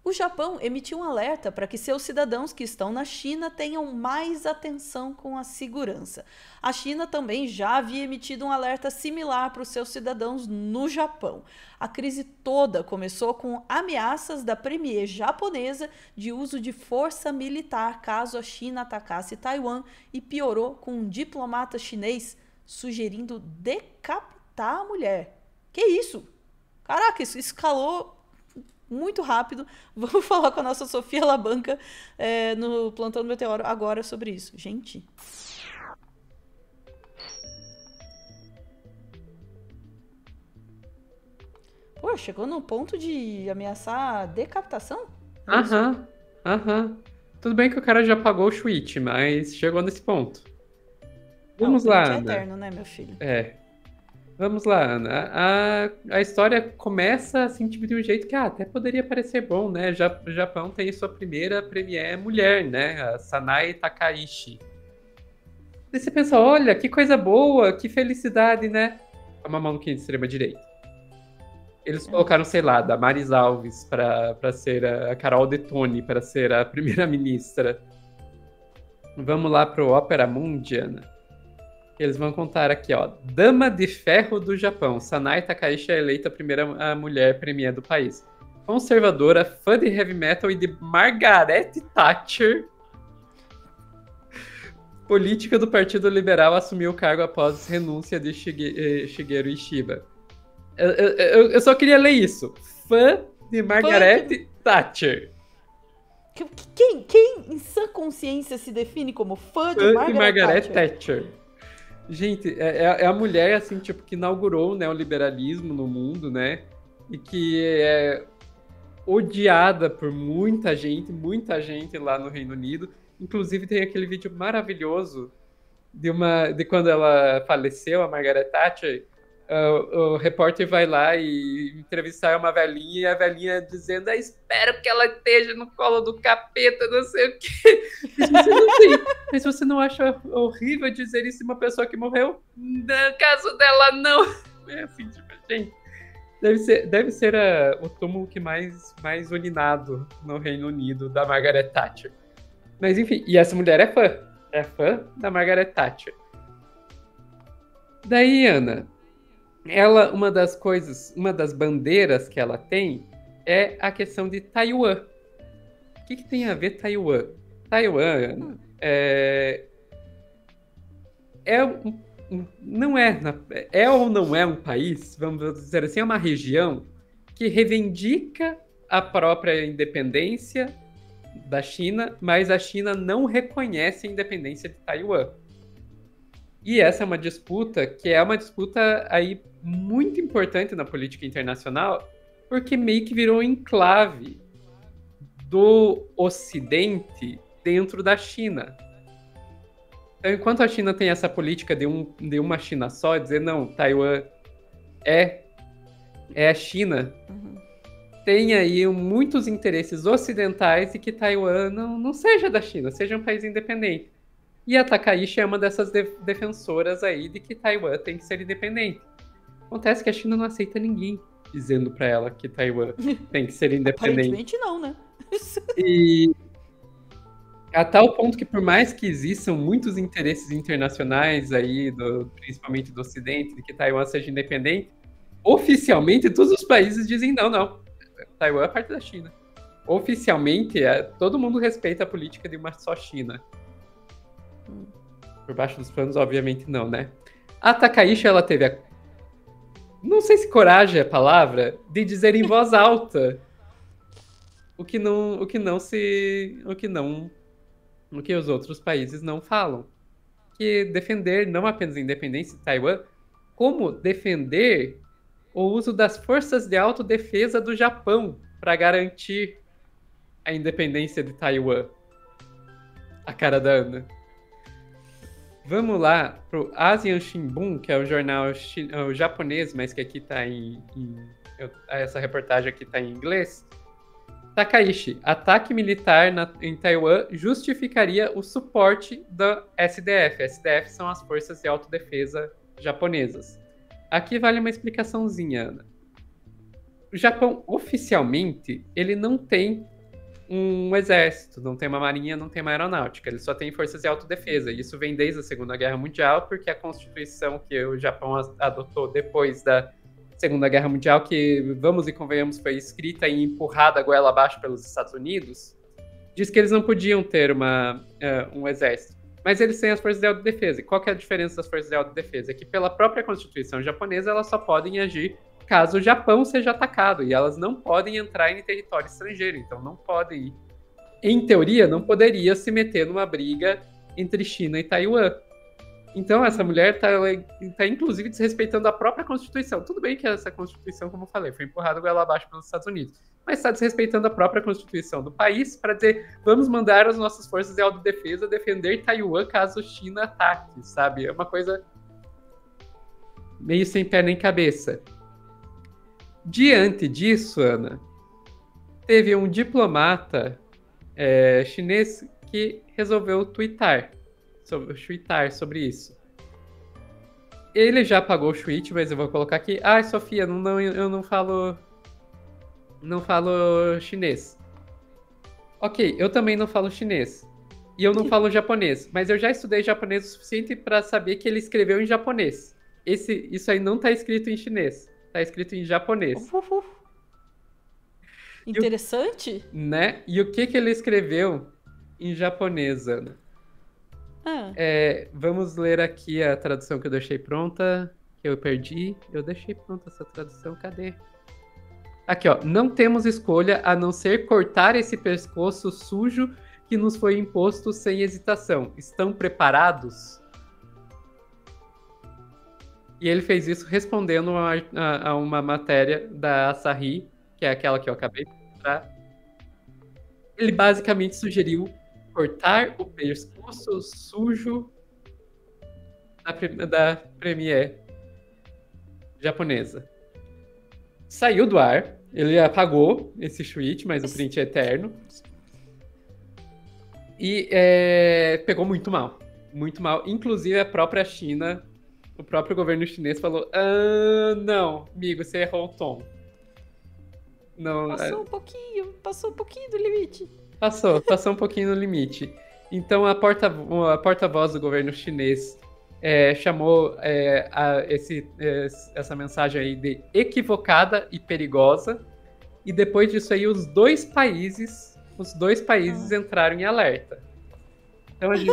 O Japão emitiu um alerta para que seus cidadãos que estão na China tenham mais atenção com a segurança. A China também já havia emitido um alerta similar para os seus cidadãos no Japão. A crise toda começou com ameaças da premier japonesa de uso de força militar caso a China atacasse Taiwan e piorou com um diplomata chinês sugerindo decapitar a mulher. Que isso? Caraca, isso escalou muito rápido. Vamos falar com a nossa Sofia Labanca no Plantão do Meteoro agora sobre isso. Gente. Pô, chegou no ponto de ameaçar decapitação? É isso? Aham, aham. Tudo bem que o cara já pagou o tweet, mas chegou nesse ponto. Ah, o Vamos lá, tweet é Ana. eterno, né, meu filho? É, vamos lá, Ana. A história começa assim, tipo, de um jeito que até poderia parecer bom, né? O Japão tem sua primeira premier mulher, né? A Sanae Takaishi. Daí você pensa, olha, que coisa boa, que felicidade, né? É uma maluquinha de extrema-direita. Eles colocaram, sei lá, Damares Alves pra ser a Carol Detone, pra ser a primeira-ministra. Vamos lá pro Ópera Mundi, Ana. Eles vão contar aqui, ó. Dama de Ferro do Japão. Sanae Takaishi é eleita a primeira mulher premier do país. Conservadora, fã de heavy metal e de Margaret Thatcher. Política do Partido Liberal assumiu o cargo após renúncia de Shigeru Ishiba. Eu só queria ler isso. Fã de Margaret Thatcher. Quem em sã consciência se define como fã de Margaret Thatcher? Gente, é a mulher, assim, tipo, que inaugurou o neoliberalismo no mundo, né? E que é odiada por muita gente lá no Reino Unido. Inclusive, tem aquele vídeo maravilhoso de quando ela faleceu, a Margaret Thatcher. O repórter vai lá e entrevistar uma velhinha e a velhinha dizendo: espero que ela esteja no colo do capeta, não sei o quê. Mas você não acha horrível dizer isso de uma pessoa que morreu? No caso dela, não. É assim, tipo, gente. Deve ser o túmulo que mais urinado no Reino Unido da Margaret Thatcher. Mas enfim, e essa mulher é fã da Margaret Thatcher. Daí, Ana, uma das bandeiras que ela tem é a questão de Taiwan. O que tem a ver Taiwan? Taiwan não é ou não é um país, vamos dizer assim, é uma região que reivindica a própria independência da China, mas a China não reconhece a independência de Taiwan. E essa é uma disputa aí muito importante na política internacional, porque meio que virou um enclave do Ocidente dentro da China. Então, enquanto a China tem essa política de uma China só, dizer não, Taiwan é a China, tem aí muitos interesses ocidentais e que Taiwan não seja da China, seja um país independente. E a Takaishi é uma dessas defensoras aí de que Taiwan tem que ser independente. Acontece que a China não aceita ninguém dizendo para ela que Taiwan tem que ser independente. Aparentemente não, né? E a tal ponto que, por mais que existam muitos interesses internacionais aí, principalmente do Ocidente, de que Taiwan seja independente, oficialmente todos os países dizem não. Taiwan é parte da China. Oficialmente, todo mundo respeita a política de uma só China. Por baixo dos panos, obviamente não, né? A Takaishi, ela teve não sei se coragem é a palavra, de dizer em voz alta o que os outros países não falam. Que defender não apenas a independência de Taiwan, como defender o uso das forças de autodefesa do Japão para garantir a independência de Taiwan. A cara da Ana. Vamos lá pro Asian Shimbun, que é o jornal o japonês, mas que aqui tá essa reportagem aqui tá em inglês. Takaishi, ataque militar em Taiwan justificaria o suporte da SDF. SDF são as forças de autodefesa japonesas. Aqui vale uma explicaçãozinha, Ana. O Japão, oficialmente, ele não tem um exército, não tem uma marinha, não tem uma aeronáutica. Eles só têm forças de autodefesa. E isso vem desde a Segunda Guerra Mundial, porque a Constituição que o Japão adotou depois da Segunda Guerra Mundial, que, vamos e convenhamos, foi escrita e empurrada a goela abaixo pelos Estados Unidos, diz que eles não podiam ter um exército. Mas eles têm as forças de autodefesa. E qual que é a diferença das forças de autodefesa? É que pela própria Constituição japonesa, elas só podem agir caso o Japão seja atacado. E elas não podem entrar em território estrangeiro. Então não podem, em teoria, não poderia se meter numa briga entre China e Taiwan. Então essa mulher tá inclusive desrespeitando a própria Constituição. Tudo bem que essa Constituição, como eu falei, foi empurrada goela abaixo pelos Estados Unidos, mas está desrespeitando a própria Constituição do país para dizer, vamos mandar as nossas forças de autodefesa defender Taiwan caso China ataque, sabe? É uma coisa meio sem pé nem cabeça. Diante disso, Ana, teve um diplomata chinês que resolveu twittar sobre isso. Ele já apagou o tweet, mas eu vou colocar aqui. Sofia, eu não falo chinês. Ok, eu também não falo chinês. E eu não falo japonês. Mas eu já estudei japonês o suficiente para saber que ele escreveu em japonês. Isso aí não tá escrito em chinês. Tá escrito em japonês. Interessante. Né? E o que ele escreveu em japonês, Ana? Vamos ler aqui a tradução que eu deixei pronta, que eu perdi. Eu deixei pronta essa tradução, cadê? Aqui, ó. Não temos escolha a não ser cortar esse pescoço sujo que nos foi imposto sem hesitação. Estão preparados? E ele fez isso respondendo a uma matéria da Asahi, que é aquela que eu acabei de mostrar. Ele basicamente sugeriu cortar o pescoço sujo da Premier japonesa. Saiu do ar, ele apagou esse tweet, mas o print é eterno. E pegou muito mal. Muito mal. Inclusive a própria China, o próprio governo chinês falou: não, amigo, você errou o tom. Não, passou um pouquinho do limite. Passou um pouquinho no limite. Então a porta-voz do governo chinês chamou essa mensagem aí de equivocada e perigosa. E depois disso aí os dois países entraram em alerta. Então a gente...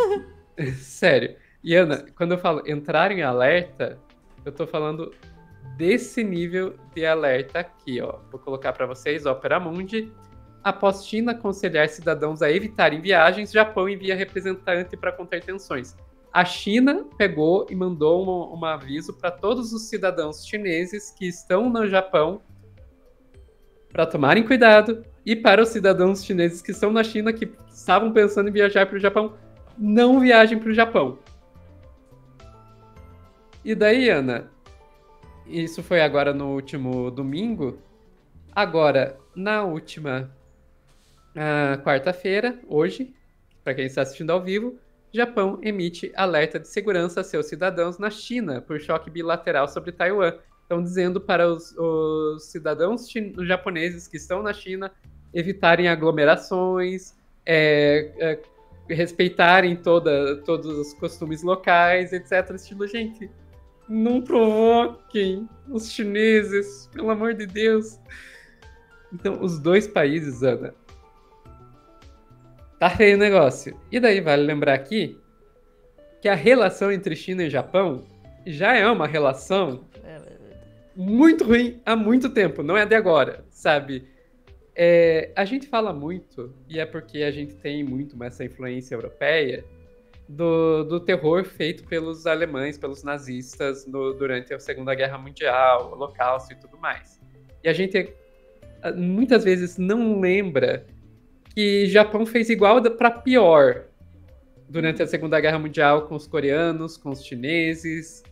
Sério. E Ana, quando eu falo entrar em alerta, eu tô falando desse nível de alerta aqui, ó. Vou colocar para vocês, Opera Mundi. Após China aconselhar cidadãos a evitarem viagens, Japão envia representante para conter tensões. A China pegou e mandou um aviso para todos os cidadãos chineses que estão no Japão para tomarem cuidado, e para os cidadãos chineses que estão na China que estavam pensando em viajar para o Japão, não viajem para o Japão. E daí, Ana, isso foi agora no último domingo. Agora, na última quarta-feira, hoje, para quem está assistindo ao vivo, Japão emite alerta de segurança a seus cidadãos na China por choque bilateral sobre Taiwan. Estão dizendo para os cidadãos japoneses que estão na China evitarem aglomerações, respeitarem todos os costumes locais, etc. Estilo, gente, não provoquem os chineses, pelo amor de Deus. Então, os dois países, Ana, tá feio o negócio. E daí vale lembrar aqui que a relação entre China e Japão já é uma relação muito ruim há muito tempo, não é de agora, sabe? A gente fala muito, e é porque a gente tem muito essa influência europeia, do terror feito pelos alemães, pelos nazistas durante a Segunda Guerra Mundial, o Holocausto e tudo mais. E a gente muitas vezes não lembra que Japão fez igual para pior durante a Segunda Guerra Mundial com os coreanos, com os chineses.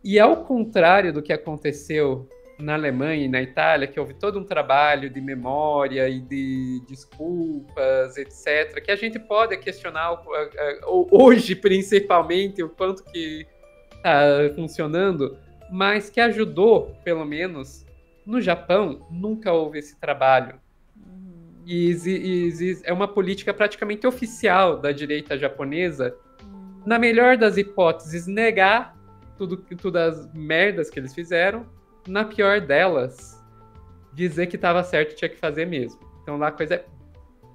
E ao contrário do que aconteceu na Alemanha e na Itália, que houve todo um trabalho de memória e de desculpas, etc., que a gente pode questionar hoje, principalmente, o quanto que está funcionando, mas que ajudou, pelo menos, no Japão, nunca houve esse trabalho É uma política praticamente oficial da direita japonesa, na melhor das hipóteses, negar tudo as merdas que eles fizeram, na pior delas, dizer que estava certo e tinha que fazer mesmo. Então lá a coisa é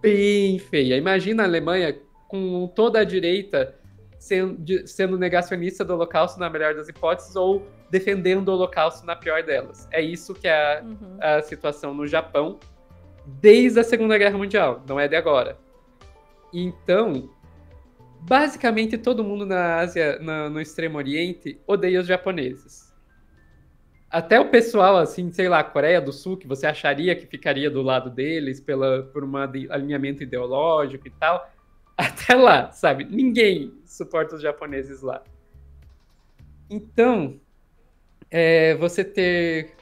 bem feia. Imagina a Alemanha com toda a direita sendo negacionista do Holocausto na melhor das hipóteses ou defendendo o Holocausto na pior delas. É isso que é a situação no Japão desde a Segunda Guerra Mundial, não é de agora. Então, basicamente todo mundo na Ásia, no Extremo Oriente, odeia os japoneses. Até o pessoal, assim, sei lá, Coreia do Sul, que você acharia que ficaria do lado deles por um alinhamento ideológico e tal, até lá, sabe? Ninguém suporta os japoneses lá. Então, você ter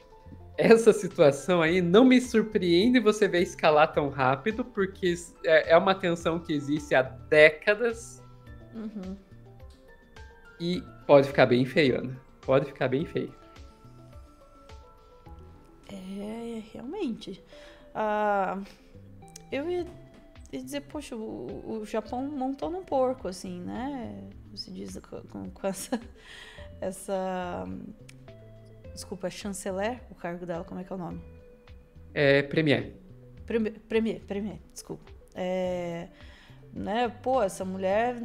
essa situação aí, não me surpreende você ver escalar tão rápido, porque é uma tensão que existe há décadas. E pode ficar bem feio, Ana. Pode ficar bem feio. Realmente. Eu ia dizer, poxa, o Japão montou num porco, assim, né? Você diz com essa... Desculpa, é chanceler o cargo dela, como é que é o nome? Premier. Premier, desculpa. Né? Pô, essa mulher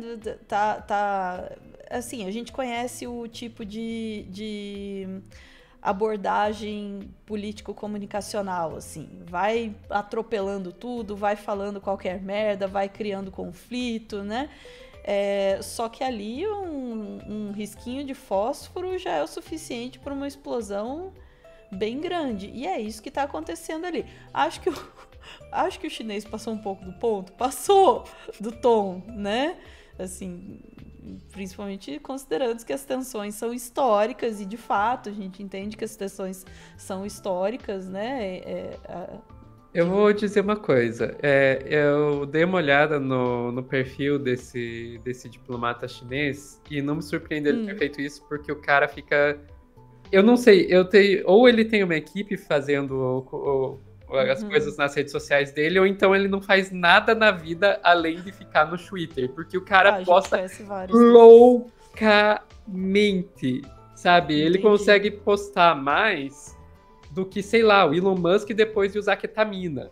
tá... Assim, a gente conhece o tipo de abordagem político-comunicacional, assim. Vai atropelando tudo, vai falando qualquer merda, vai criando conflito, né? Só que ali um risquinho de fósforo já é o suficiente para uma explosão bem grande. E é isso que está acontecendo ali. Acho que o chinês passou um pouco do ponto, passou do tom, né? Assim, principalmente considerando que as tensões são históricas e, de fato, a gente entende que as tensões são históricas, né? Eu vou dizer uma coisa. Eu dei uma olhada no perfil desse diplomata chinês e não me surpreende ele ter feito isso, porque o cara fica... Eu não sei, ou ele tem uma equipe fazendo as coisas nas redes sociais dele, ou então ele não faz nada na vida além de ficar no Twitter, porque o cara posta loucamente, sabe? Ele consegue postar mais do que, sei lá, o Elon Musk depois de usar ketamina.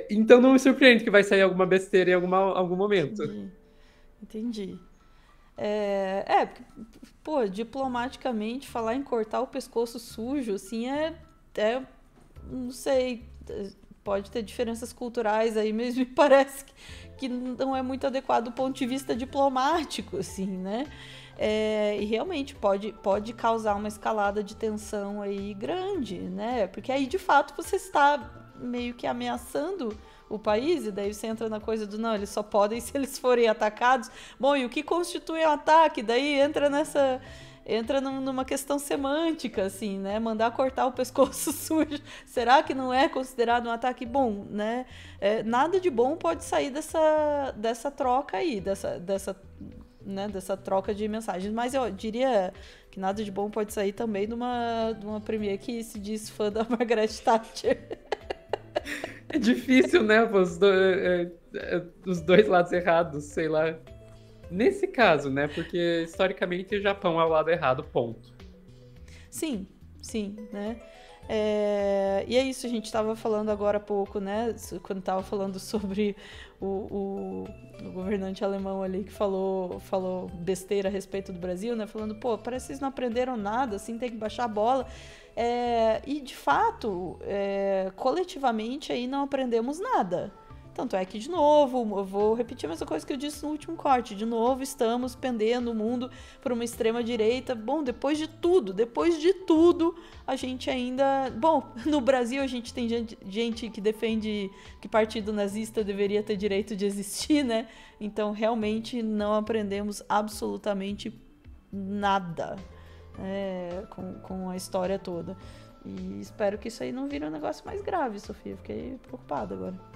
Então não me surpreende que vai sair alguma besteira em algum momento. Entendi. Porque, pô, diplomaticamente, falar em cortar o pescoço sujo, assim, não sei, pode ter diferenças culturais aí, mas me parece que não é muito adequado do ponto de vista diplomático, assim, né? E realmente pode causar uma escalada de tensão aí grande, né? Porque aí, de fato, você está meio que ameaçando o país, e daí você entra na coisa do não, eles só podem se eles forem atacados. Bom, e o que constitui um ataque? Daí entra numa questão semântica, assim, né? Mandar cortar o pescoço sujo. Será que não é considerado um ataque bom, né? Nada de bom pode sair dessa troca aí, dessa troca de mensagens. Mas eu diria que nada de bom pode sair também de uma premier que se diz fã da Margaret Thatcher. É difícil, né? Os dois lados errados, sei lá. Nesse caso, né? Porque historicamente o Japão é o lado errado, ponto. Sim, né? E é isso, a gente estava falando agora há pouco, né? Quando estava falando sobre o governante alemão ali que falou besteira a respeito do Brasil, né? Falando, pô, parece que vocês não aprenderam nada, assim, tem que baixar a bola. E, de fato, coletivamente aí não aprendemos nada. Tanto é que, de novo, eu vou repetir a mesma coisa que eu disse no último corte. De novo, estamos pendendo o mundo para uma extrema-direita. Bom, depois de tudo, a gente ainda... Bom, no Brasil a gente tem gente que defende que partido nazista deveria ter direito de existir, né? Então, realmente, não aprendemos absolutamente nada com a história toda. E espero que isso aí não vire um negócio mais grave, Sofia. Fiquei preocupada agora.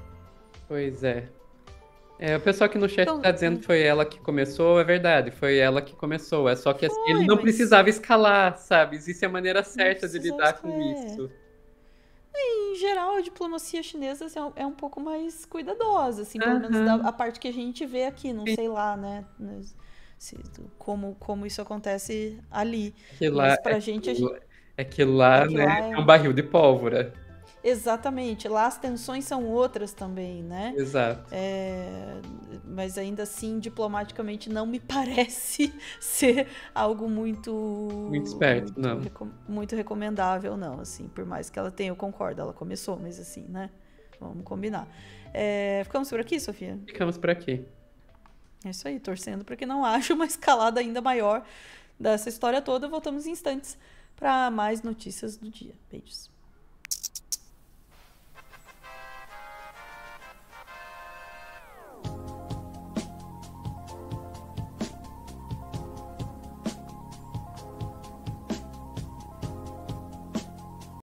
Pois é. O pessoal aqui no chat tá dizendo que foi ela que começou, é verdade, foi ela que começou. É só que assim, ele não precisava escalar, sabe? Existe a maneira certa de lidar com isso. Em geral, a diplomacia chinesa assim, é um pouco mais cuidadosa, assim, pelo menos a parte que a gente vê aqui, não sei lá, né? Como isso acontece ali. Que lá, Mas pra gente, é que lá, que né, lá é um barril de pólvora. Exatamente, lá as tensões são outras também, né? Exato. Mas ainda assim, diplomaticamente, não me parece ser algo Muito esperto, não. muito recomendável, não. Assim, por mais que ela tenha, eu concordo, ela começou, mas assim, né? Vamos combinar. Ficamos por aqui, Sofia? Ficamos por aqui. É isso aí, torcendo para que não haja uma escalada ainda maior dessa história toda. Voltamos em instantes para mais notícias do dia. Beijos.